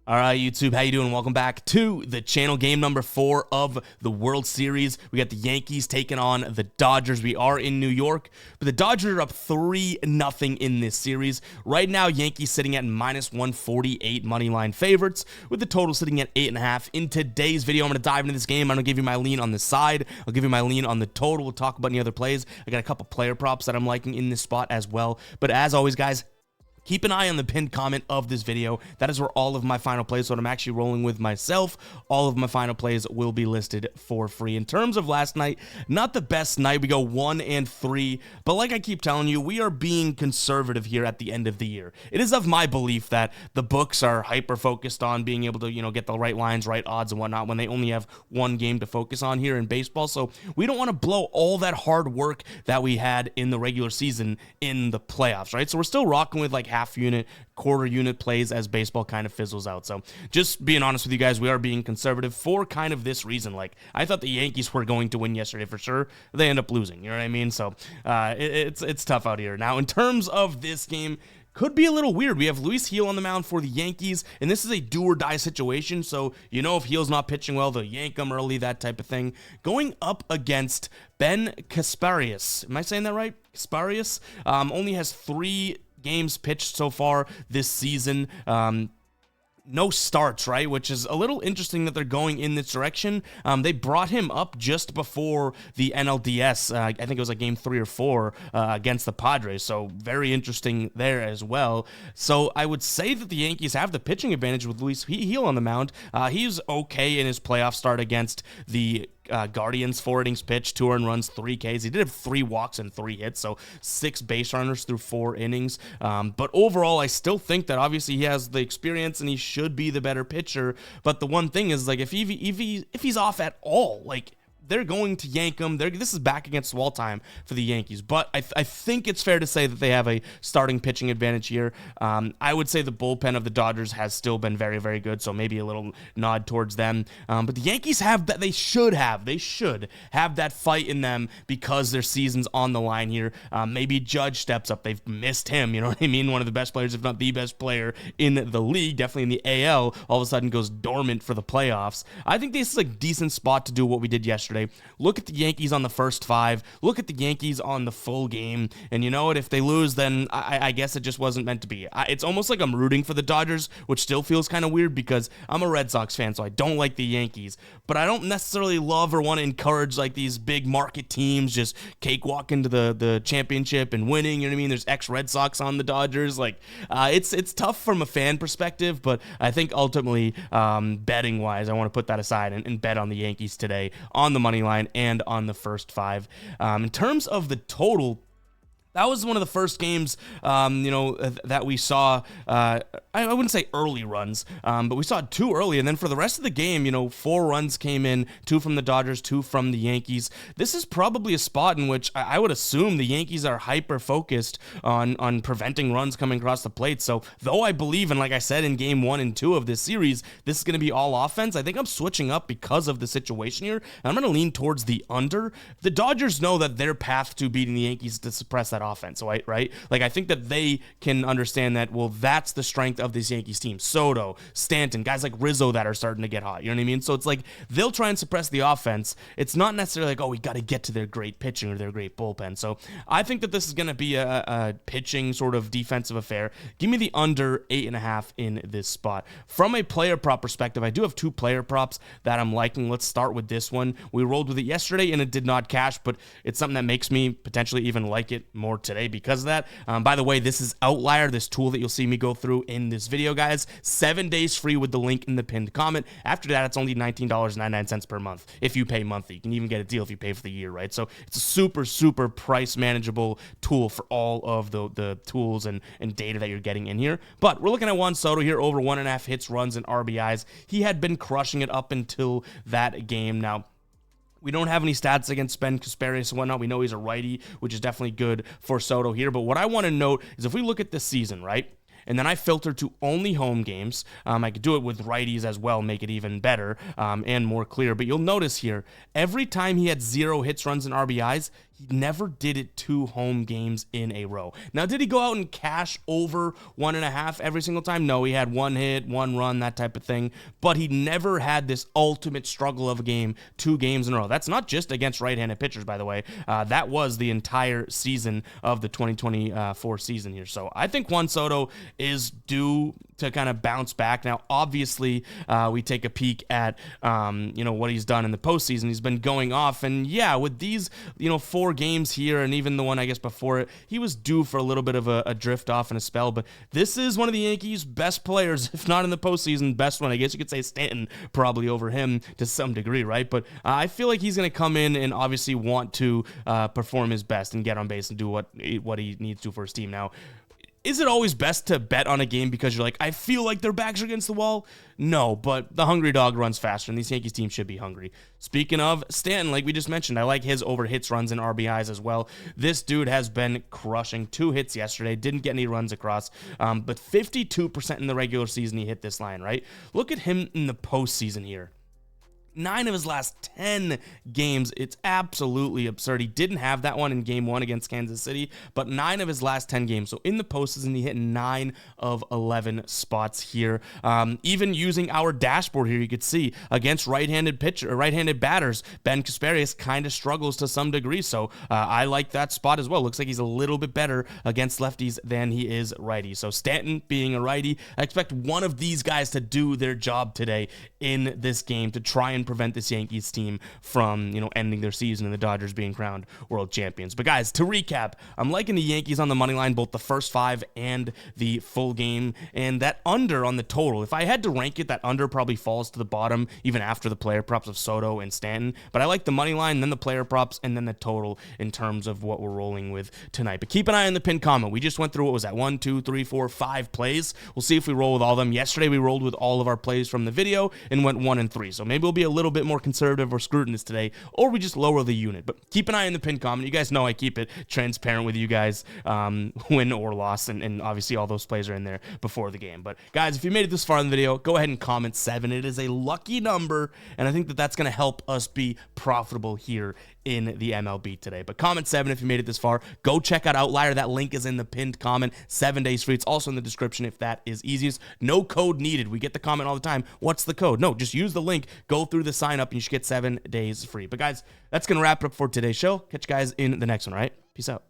All right, YouTube, how you doing? Welcome back to the channel. Game number 4 of the World Series. We got the Yankees taking on the Dodgers. We are in New York, but the Dodgers are up 3-0 in this series. Right now, Yankees sitting at -148 money line favorites, with the total sitting at 8.5. In today's video, I'm going to dive into this game. I'm going to give you my lean on the side. I'll give you my lean on the total. We'll talk about any other plays. I got a couple player props that I'm liking in this spot as well. But as always, guys, keep an eye on the pinned comment of this video. That is where all of my final plays, so I'm actually rolling with myself, all of my final plays will be listed for free. In terms of last night, not the best night. We go 1-3, but like I keep telling you, we are being conservative here at the end of the year. It is of my belief that the books are hyper-focused on being able to, get the right lines, right odds, and whatnot when they only have one game to focus on here in baseball. So we don't want to blow all that hard work that we had in the regular season in the playoffs, right? So we're still rocking with like half unit, quarter unit plays as baseball kind of fizzles out. So just being honest with you guys, we are being conservative for kind of this reason. Like, I thought the Yankees were going to win yesterday for sure. They end up losing, you know what I mean? So it's tough out here. Now, in terms of this game, could be a little weird. We have Luis Gil on the mound for the Yankees, and this is a do-or-die situation, so if Gil's not pitching well, they'll yank him early, that type of thing. Going up against Ben Kasparius. Am I saying that right? Kasparius only has 3 games pitched so far this season. No starts, right? Which is a little interesting that they're going in this direction. They brought him up just before the NLDS. I think it was like game 3 or 4 against the Padres. So very interesting there as well. So I would say that the Yankees have the pitching advantage with Luis Gil on the mound. He's okay in his playoff start against the Guardians. 4 innings pitched, 2 earned runs, 3 Ks. He did have 3 walks and 3 hits, so 6 base runners through 4 innings. But overall, I still think that obviously he has the experience and he should be the better pitcher. But the one thing is, like, if he's off at all, like, they're going to yank him. This is back against wall time for the Yankees, but I think it's fair to say that they have a starting pitching advantage here. I would say the bullpen of the Dodgers has still been very, very good, so maybe a little nod towards them. But the Yankees have that. They should have that fight in them because their season's on the line here. Maybe Judge steps up. They've missed him. You know what I mean? One of the best players, if not the best player in the league, definitely in the AL. All of a sudden goes dormant for the playoffs. I think this is a decent spot to do what we did yesterday. Look at the Yankees on the first 5. Look at the Yankees on the full game. And you know what? If they lose, then I guess it just wasn't meant to be. It's almost like I'm rooting for the Dodgers, which still feels kind of weird because I'm a Red Sox fan, so I don't like the Yankees. But I don't necessarily love or want to encourage like these big market teams just cakewalk into the championship and winning. You know what I mean? There's ex-Red Sox on the Dodgers. Like, it's tough from a fan perspective, but I think ultimately, betting-wise, I want to put that aside and bet on the Yankees today on the money line and on the first 5. In terms of the total, that was one of the first games, that we saw. I wouldn't say early runs, but we saw it too early. And then for the rest of the game, 4 runs came in, 2 from the Dodgers, 2 from the Yankees. This is probably a spot in which I would assume the Yankees are hyper-focused on preventing runs coming across the plate. So though I believe, and like I said in game 1 and 2 of this series, this is going to be all offense, I think I'm switching up because of the situation here. And I'm going to lean towards the under. The Dodgers know that their path to beating the Yankees is to suppress that offense, right? Like, I think that they can understand that, well, that's the strength of this Yankees team. Soto, Stanton, guys like Rizzo that are starting to get hot, you know what I mean? So it's like they'll try and suppress the offense. It's not necessarily like, oh, we got to get to their great pitching or their great bullpen. So I think that this is going to be a pitching sort of defensive affair. Give me the under 8.5 in this spot. From a player prop perspective, I do have 2 player props that I'm liking. Let's start with this one. We rolled with it yesterday and it did not cash, but it's something that makes me potentially even like it more today because of that. By the way, this is Outlier, this tool that you'll see me go through in this video, guys. 7 days free with the link in the pinned comment. After that, it's only $19.99 per month if you pay monthly. You can even get a deal if you pay for the year, right? So it's a super, super price manageable tool for all of the tools and data that you're getting in here. But we're looking at Juan Soto here, over 1.5 hits, runs, and RBIs. He had been crushing it up until that game. Now, we don't have any stats against Ben Kasparius and whatnot. We know he's a righty, which is definitely good for Soto here. But what I want to note is if we look at this season, right? and then I filter to only home games. I could do it with righties as well, make it even better and more clear. But you'll notice here, every time he had 0 hits, runs, and RBIs, he never did it 2 home games in a row. Now, did he go out and cash over 1.5 every single time? No, he had 1 hit, 1 run, that type of thing. But he never had this ultimate struggle of a game 2 games in a row. That's not just against right-handed pitchers, by the way. That was the entire season of the 2024 season here. So I think Juan Soto is due to kind of bounce back. Now, obviously, we take a peek at, what he's done in the postseason. He's been going off. And yeah, with these, 4 games here, and even the one, I guess, before it, he was due for a little bit of a drift off and a spell. But this is one of the Yankees' best players, if not in the postseason, best one. I guess you could say Stanton probably over him to some degree, right? But I feel like he's going to come in and obviously want to perform his best and get on base and do what he needs to for his team. Now, is it always best to bet on a game because you're like, I feel like their backs are against the wall? No, but the hungry dog runs faster, and these Yankees teams should be hungry. Speaking of Stanton, like we just mentioned, I like his over hits, runs, and RBIs as well. This dude has been crushing. 2 hits yesterday, didn't get any runs across, but 52% in the regular season he hit this line, right? Look at him in the postseason here. 9 of his last 10 games, it's absolutely absurd. He didn't have that one in game 1 against Kansas City, but 9 of his last 10 games. So in the postseason, he hit 9 of 11 spots here. Even using our dashboard here, you could see against right-handed batters, Ben Kasparius kind of struggles to some degree. So I like that spot as well. Looks like he's a little bit better against lefties than he is righty. So Stanton being a righty, I expect one of these guys to do their job today in this game to try and prevent this Yankees team from, ending their season and the Dodgers being crowned world champions. But guys, to recap, I'm liking the Yankees on the money line, both the first 5 and the full game, and that under on the total. If I had to rank it, that under probably falls to the bottom, even after the player props of Soto and Stanton. But I like the money line, then the player props, and then the total in terms of what we're rolling with tonight. But keep an eye on the pinned comment. We just went through, what was that, 1, 2, 3, 4, 5 plays. We'll see if we roll with all of them. Yesterday, we rolled with all of our plays from the video and went 1 and 3. So maybe we'll be a little bit more conservative or scrutinous today, or we just lower the unit. But keep an eye on the pinned comment. You guys know I keep it transparent with you guys, win or loss, and obviously all those plays are in there before the game. But guys, if you made it this far in the video, go ahead and comment 7. It is a lucky number, and I think that that's going to help us be profitable here in the MLB today. But comment 7 if you made it this far. Go check out Outlier. That link is in the pinned comment. 7 days free. It's also in the description if that is easiest. No code needed. We get the comment all the time. What's the code? No, just use the link. Go through the sign up and you should get 7 days free. But guys, that's going to wrap it up for today's show. Catch you guys in the next one, all right? Peace out.